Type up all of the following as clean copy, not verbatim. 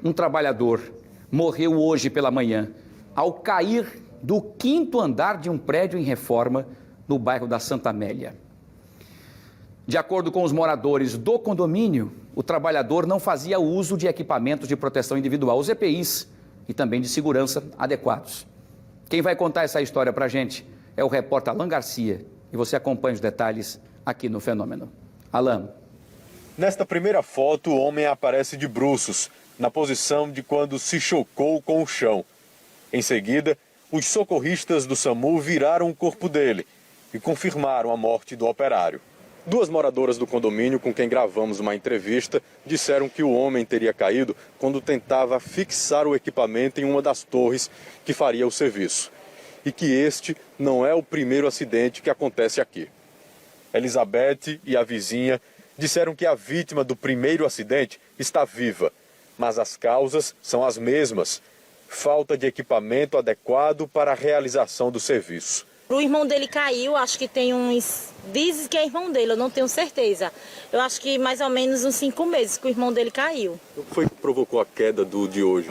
Um trabalhador morreu hoje pela manhã ao cair do 5º andar de um prédio em reforma no bairro da Santa Amélia. De acordo com os moradores do condomínio, o trabalhador não fazia uso de equipamentos de proteção individual, os EPIs, e também de segurança adequados. Quem vai contar essa história para a gente é o repórter Alan Garcia, e você acompanha os detalhes aqui no Fenômeno. Alan. Nesta primeira foto, o homem aparece de bruços, na posição de quando se chocou com o chão. Em seguida, os socorristas do SAMU viraram o corpo dele e confirmaram a morte do operário. Duas moradoras do condomínio com quem gravamos uma entrevista disseram que o homem teria caído quando tentava fixar o equipamento em uma das torres que faria o serviço. E que este não é o primeiro acidente que acontece aqui. Elizabeth e a vizinha disseram que a vítima do primeiro acidente está viva, mas as causas são as mesmas: falta de equipamento adequado para a realização do serviço. O irmão dele caiu, acho que tem uns... Dizem que é irmão dele, eu não tenho certeza. Eu acho que mais ou menos uns 5 meses que o irmão dele caiu. O que foi que provocou a queda de hoje?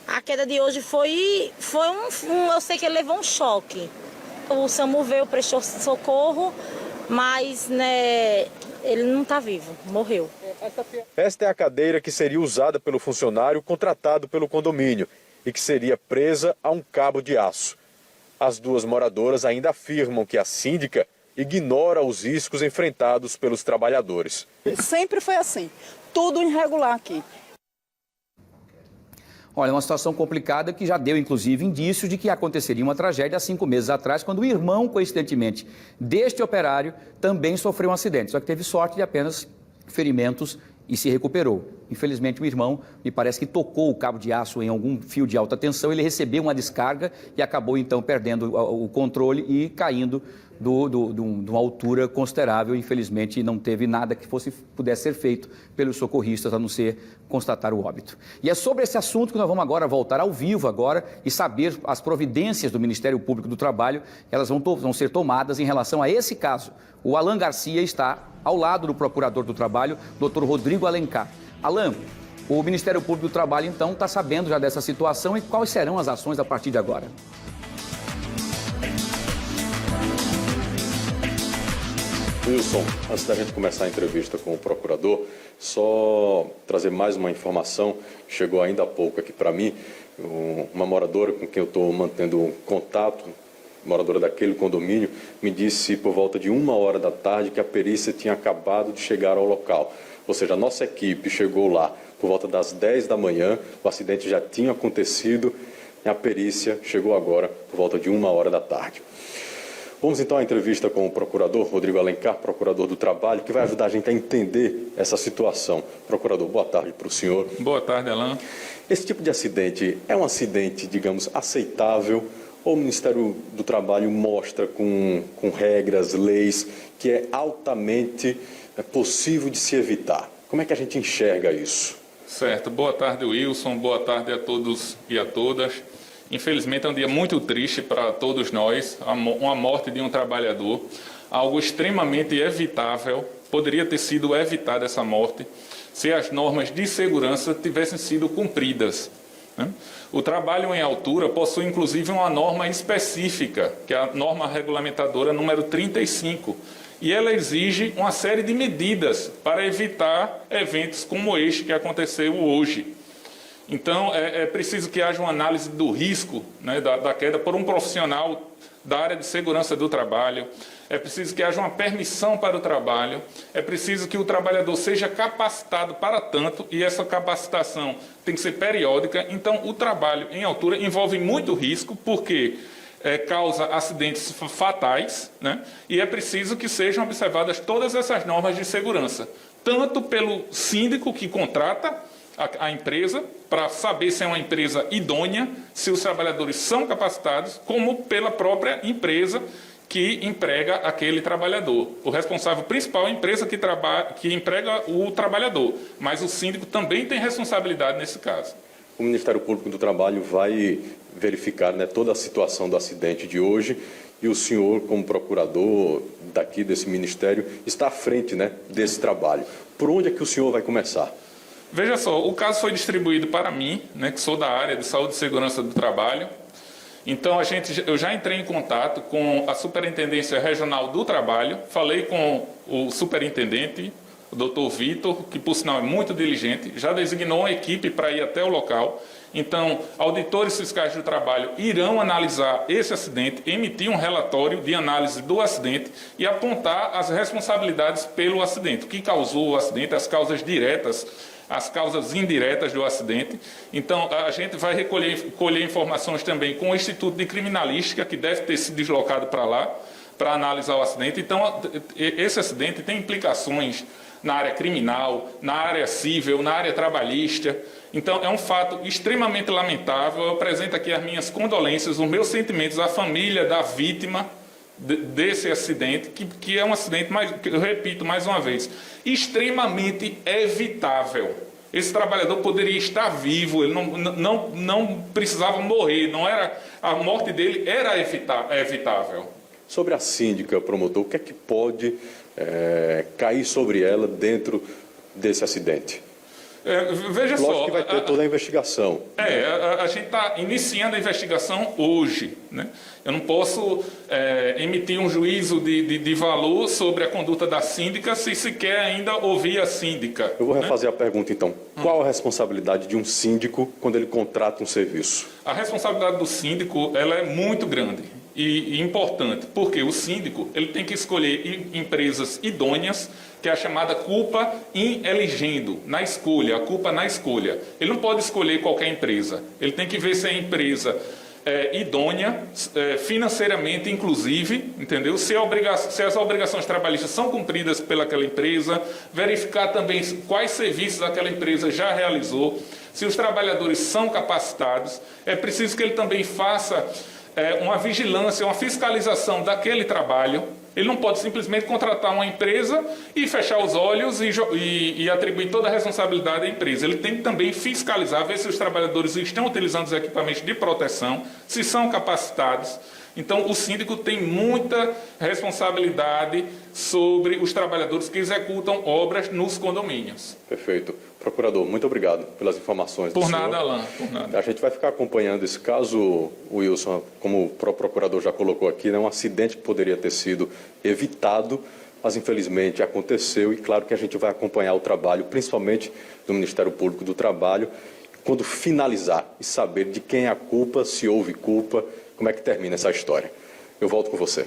A queda de hoje foi eu sei que ele levou um choque. O SAMU veio, prestou socorro, mas né, ele não está vivo, morreu. Esta é a cadeira que seria usada pelo funcionário contratado pelo condomínio e que seria presa a um cabo de aço. As duas moradoras ainda afirmam que a síndica ignora os riscos enfrentados pelos trabalhadores. Sempre foi assim, tudo irregular aqui. Olha, uma situação complicada que já deu, inclusive, indícios de que aconteceria uma tragédia há 5 meses atrás, quando o irmão, coincidentemente, deste operário também sofreu um acidente, só que teve sorte de apenas ferimentos e se recuperou. Infelizmente, o irmão, me parece que tocou o cabo de aço em algum fio de alta tensão, ele recebeu uma descarga e acabou, então, perdendo o controle e caindo de uma altura considerável. Infelizmente, não teve nada que pudesse ser feito pelos socorristas, a não ser constatar o óbito. E é sobre esse assunto que nós vamos agora voltar ao vivo e saber as providências do Ministério Público do Trabalho, elas vão ser tomadas em relação a esse caso. O Alan Garcia está ao lado do Procurador do Trabalho, Dr. Rodrigo Alencar. Alan, o Ministério Público do Trabalho, então, está sabendo já dessa situação e quais serão as ações a partir de agora? Wilson, antes da gente começar a entrevista com o procurador, só trazer mais uma informação, chegou ainda há pouco aqui para mim, uma moradora com quem eu estou mantendo contato, moradora daquele condomínio, me disse por volta de 1h da tarde que a perícia tinha acabado de chegar ao local. Ou seja, a nossa equipe chegou lá por volta das 10 da manhã, o acidente já tinha acontecido e a perícia chegou agora por volta de 1h da tarde. Vamos então à entrevista com o procurador Rodrigo Alencar, procurador do Trabalho, que vai ajudar a gente a entender essa situação. Procurador, boa tarde para o senhor. Boa tarde, Alan. Esse tipo de acidente é um acidente, digamos, aceitável, ou o Ministério do Trabalho mostra com regras, leis, que é altamente possível de se evitar? Como é que a gente enxerga isso? Certo. Boa tarde, Wilson. Boa tarde a todos e a todas. Infelizmente é um dia muito triste para todos nós, uma morte de um trabalhador, algo extremamente evitável, poderia ter sido evitada essa morte se as normas de segurança tivessem sido cumpridas, né? O trabalho em altura possui inclusive uma norma específica, que é a norma regulamentadora número 35, e ela exige uma série de medidas para evitar eventos como este que aconteceu hoje. Então, é preciso que haja uma análise do risco, né, da queda por um profissional da área de segurança do trabalho, é preciso que haja uma permissão para o trabalho, é preciso que o trabalhador seja capacitado para tanto, e essa capacitação tem que ser periódica. Então, o trabalho em altura envolve muito risco, porque causa acidentes fatais, né, e é preciso que sejam observadas todas essas normas de segurança, tanto pelo síndico que contrata a empresa, para saber se é uma empresa idônea, se os trabalhadores são capacitados, como pela própria empresa que emprega aquele trabalhador. O responsável principal é a empresa que emprega o trabalhador, mas o síndico também tem responsabilidade nesse caso. O Ministério Público do Trabalho vai verificar, né, toda a situação do acidente de hoje, e o senhor, como procurador daqui desse ministério, está à frente, né, desse trabalho. Por onde é que o senhor vai começar? Veja só, o caso foi distribuído para mim, né, que sou da área de saúde e segurança do trabalho. Então, eu já entrei em contato com a Superintendência Regional do Trabalho, falei com o superintendente, o doutor Vitor, que por sinal é muito diligente, já designou uma equipe para ir até o local. Então, auditores fiscais do trabalho irão analisar esse acidente, emitir um relatório de análise do acidente e apontar as responsabilidades pelo acidente, o que causou o acidente, as causas diretas, as causas indiretas do acidente. Então, a gente vai colher informações também com o Instituto de Criminalística, que deve ter se deslocado para lá, para analisar o acidente. Então, esse acidente tem implicações na área criminal, na área civil, na área trabalhista. Então, é um fato extremamente lamentável. Eu apresento aqui as minhas condolências, os meus sentimentos à família da vítima desse acidente, que é um acidente, eu repito mais uma vez, extremamente evitável. Esse trabalhador poderia estar vivo, ele não precisava morrer, a morte dele era evitável. Sobre a síndica, promotor, o que é que pode cair sobre ela dentro desse acidente? Veja Lógico só, que vai ter toda a investigação. A gente está iniciando a investigação hoje, né? Eu não posso emitir um juízo de valor sobre a conduta da síndica se sequer ainda ouvir a síndica. Eu vou refazer a pergunta, então. Qual a responsabilidade de um síndico quando ele contrata um serviço? A responsabilidade do síndico ela é muito grande e importante, porque o síndico ele tem que escolher empresas idôneas, que é a chamada culpa in eligendo, na escolha, a culpa na escolha. Ele não pode escolher qualquer empresa, ele tem que ver se a empresa idônea, financeiramente inclusive, entendeu? Se as obrigações trabalhistas são cumpridas pelaquela empresa, verificar também quais serviços aquela empresa já realizou, se os trabalhadores são capacitados, é preciso que ele também faça uma vigilância, uma fiscalização daquele trabalho. Ele não pode simplesmente contratar uma empresa e fechar os olhos e atribuir toda a responsabilidade à empresa. Ele tem que também fiscalizar, ver se os trabalhadores estão utilizando os equipamentos de proteção, se são capacitados. Então, o síndico tem muita responsabilidade sobre os trabalhadores que executam obras nos condomínios. Perfeito. Procurador, muito obrigado pelas informações. Por nada, Alain, por nada. A gente vai ficar acompanhando esse caso, Wilson, como o próprio procurador já colocou aqui, né, um acidente que poderia ter sido evitado, mas infelizmente aconteceu e claro que a gente vai acompanhar o trabalho, principalmente do Ministério Público do Trabalho, quando finalizar e saber de quem é a culpa, se houve culpa, como é que termina essa história. Eu volto com você.